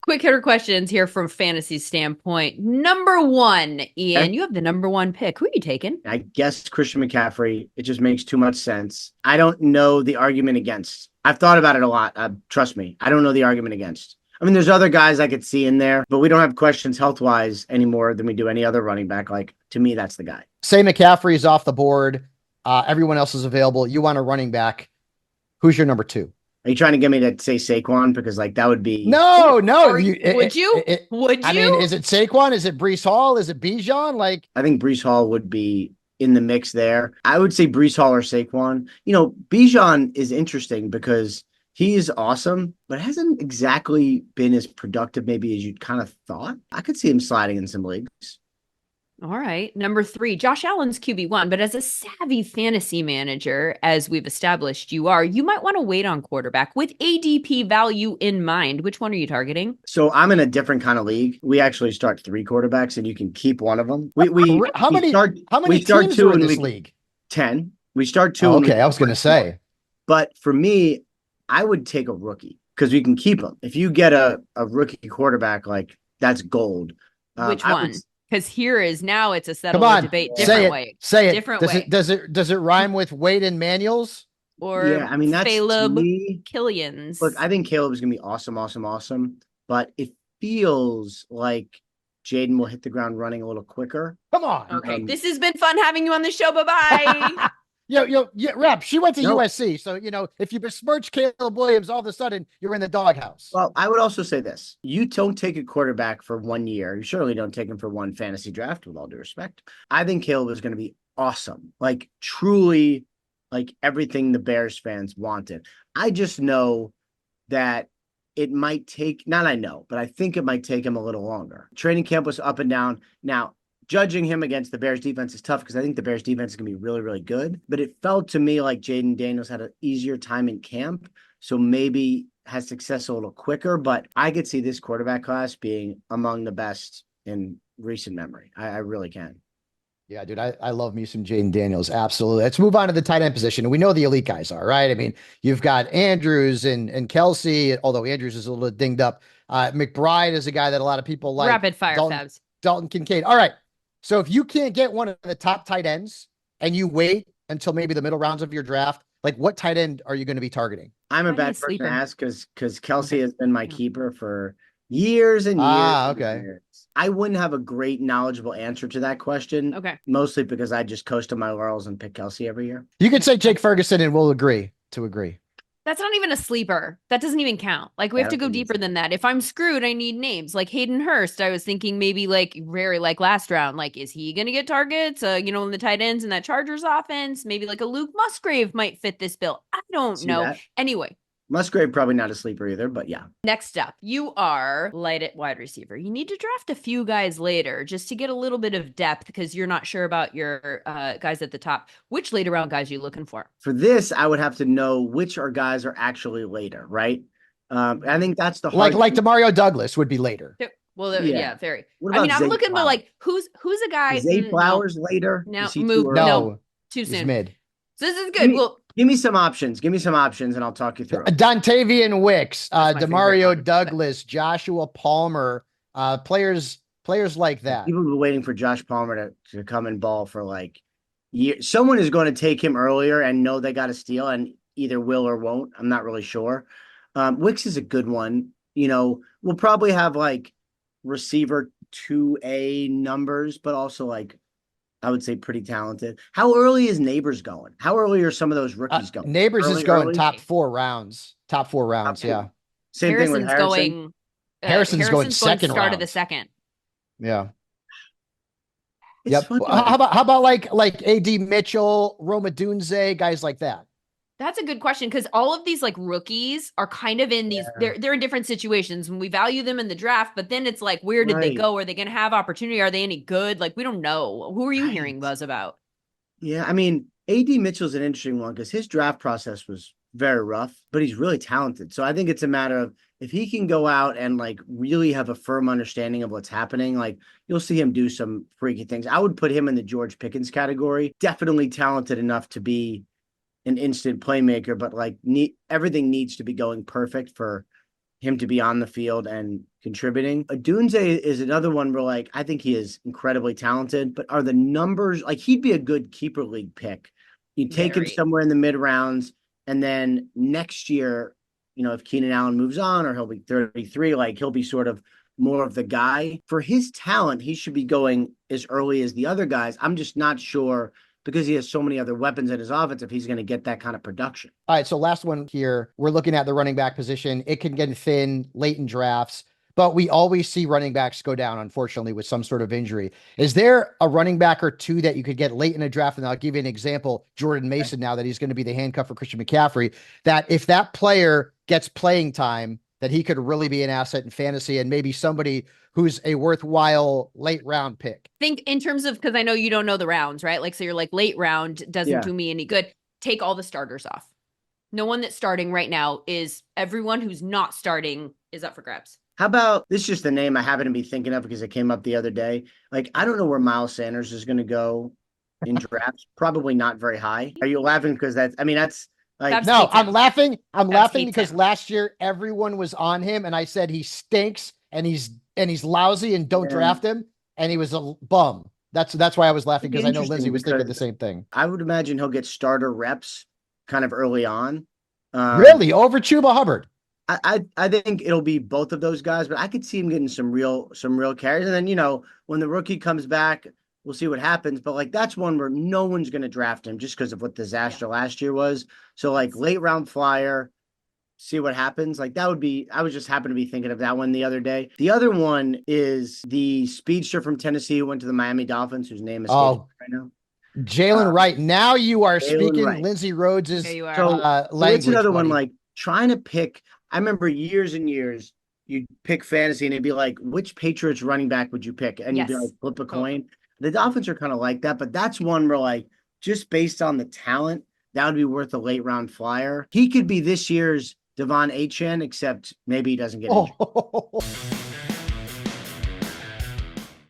Quick hitter questions here from fantasy standpoint. Number one, Okay? Ian, you have the number one pick. Who are you taking? I guess Christian McCaffrey. It just makes too much sense. I don't know the argument against. I've thought about it a lot. Trust me, I don't know the argument against. I mean, there's other guys I could see in there, but we don't have questions health wise anymore than we do any other running back. Like, to me, that's the guy. Say McCaffrey is off the board. Everyone else is available. You want a running back. Who's your number two? Are you trying to get me to say Saquon? Because like that would be No, no. Would you? Would I mean, you? is it Saquon? Is it Brees Hall? Is it Bijan? Like, I think Brees Hall would be in the mix there. I would say Brees Hall or Saquon. Bijan is interesting because he is awesome, but hasn't exactly been as productive maybe as you'd kind of thought. I could see him sliding in some leagues. All right. Number three, Josh Allen's QB1, but as a savvy fantasy manager, as we've established you are, you might want to wait on quarterback with ADP value in mind. Which one are you targeting? So I'm in a different kind of league. We actually start three quarterbacks, and you can keep one of them. We how many start, how many we start teams two are in and this we league? 10. We start two. Oh, and we okay, I was going to say. But for me, I would take a rookie because we can keep him. If you get a rookie quarterback, like that's gold. Which one? Because here is now it's a Come settled on, debate. say Different it. way. Say it. Different Does way. it rhyme with Wade and Manuels? Or Yeah, I mean that's to Caleb me. Killians. Look, I think Caleb is gonna be awesome, awesome, awesome. But it feels like Jaden will hit the ground running a little quicker. Come on. Okay, this has been fun having you on the show. Bye-bye. Rep, she went to No. USC. So, if you besmirch Caleb Williams, all of a sudden you're in the doghouse. Well, I would also say this. You don't take a quarterback for 1 year. You surely don't take him for one fantasy draft, with all due respect. I think Caleb is going to be awesome. Like, truly, like everything the Bears fans wanted. I just know that it might take, not I know, but I think it might take him a little longer. Training camp was up and down. Now, judging him against the Bears defense is tough because I think the Bears defense is going to be really, really good. But it felt to me like Jaden Daniels had an easier time in camp. So maybe has success a little quicker. But I could see this quarterback class being among the best in recent memory. I really can. Yeah, dude, I love me some Jaden Daniels. Absolutely. Let's move on to the tight end position. And we know the elite guys are, right? I mean, you've got Andrews and Kelsey, although Andrews is a little dinged up. McBride is a guy that a lot of people like. Rapid fire, Fabs. Dalton Kincaid. All right. So if you can't get one of the top tight ends and you wait until maybe the middle rounds of your draft, like what tight end are you going to be targeting? I'm a bad person to ask because Kelsey has been my keeper for years and years. Okay. And years. I wouldn't have a great knowledgeable answer to that question. Okay. Mostly because I just coast on my laurels and pick Kelsey every year. You could say Jake Ferguson and we'll agree to agree. That's not even a sleeper. That doesn't even count. Like we have to go deeper than that. If I'm screwed, I need names. Like Hayden Hurst, I was thinking maybe like very like last round. Like, is he going to get targets? In the tight ends in that Chargers offense, maybe like a Luke Musgrave might fit this bill. I don't know. That? Anyway. Musgrave probably not a sleeper either, but yeah. Next up, you are light at wide receiver. You need to draft a few guys later just to get a little bit of depth because you're not sure about your guys at the top. Which later round guys are you looking for? For this, I would have to know which our guys are actually later, right? I think that's the hard like Demario Douglas would be later. Well, yeah very. I mean, I'm looking for like who's a guy. Zay Flowers later? No, Too soon. He's mid. So this is good. Give me some options. Give me some options, and I'll talk you through. Dontavian Wicks, Demario Douglas, Joshua Palmer, players like that. People have been waiting for Josh Palmer to come and ball for like years. Someone is going to take him earlier and know they got a steal, and either will or won't. I'm not really sure. Wicks is a good one. We'll probably have like receiver 2A numbers, but also like I would say pretty talented. How early is Neighbors going? How early are some of those rookies going? Neighbors is going top 4 rounds. Top 4 rounds, yeah. Same thing with Harrison. Harrison's going second start round. of the second. Yeah. It's Yep. How about like AD Mitchell, Roma Dunze, guys like that? That's a good question because all of these like rookies are kind of in these, they're in different situations when we value them in the draft, but then it's like, where did they go? Are they going to have opportunity? Are they any good? Like, we don't know. Who are you hearing buzz about? Yeah, I mean, AD Mitchell's an interesting one because his draft process was very rough, but he's really talented. So I think it's a matter of if he can go out and like really have a firm understanding of what's happening, like you'll see him do some freaky things. I would put him in the George Pickens category. Definitely talented enough to be an instant playmaker, but like everything needs to be going perfect for him to be on the field and contributing. Adunze is another one where like I think he is incredibly talented, but are the numbers like he'd be a good keeper league pick. You take him somewhere in the mid rounds, and then next year, if Keenan Allen moves on or he'll be 33, like he'll be sort of more of the guy. For his talent, he should be going as early as the other guys. I'm just not sure because he has so many other weapons in his offense if he's going to get that kind of production. All right, so last one here. We're looking at the running back position. It can get thin late in drafts, but we always see running backs go down, unfortunately, with some sort of injury. Is there a running back or two that you could get late in a draft? And I'll give you an example, Jordan Mason, now that he's going to be the handcuff for Christian McCaffrey, that if that player gets playing time, that he could really be an asset in fantasy and maybe somebody who's a worthwhile late round pick. Think in terms of, because I know you don't know the rounds, right? Like, so you're like late round doesn't do me any good. Take all the starters off. No one that's starting right now is everyone who's not starting is up for grabs. How about this? Is just the name I happen to be thinking of because it came up the other day. Like, I don't know where Miles Sanders is going to go in drafts. Probably not very high. Are you laughing because that's like, no, I'm laughing. I'm laughing because last year everyone was on him and I said he stinks and he's lousy and don't draft him. And he was a bum. That's why I was laughing because I know Lindsay was thinking the same thing. I would imagine he'll get starter reps kind of early on. Really? Over Chuba Hubbard? I think it'll be both of those guys, but I could see him getting some real carries. And then, when the rookie comes back, we'll see what happens. But like, that's one where no one's going to draft him just because of what disaster last year was. So like late round flyer, see what happens. Like that would be, I was just happened to be thinking of that one the other day. The other one is the speedster from Tennessee who went to the Miami Dolphins, whose name is right now. Jalen Wright. Now you are speaking Lindsay Rhodes' language. So it's another one, like trying to pick. I remember years and years, you'd pick fantasy and it'd be like, which Patriots running back would you pick? And you'd be like, flip a coin. The Dolphins are kind of like that, but that's one where like, just based on the talent, that would be worth a late round flyer. He could be this year's Devon Achane, except maybe he doesn't get injured.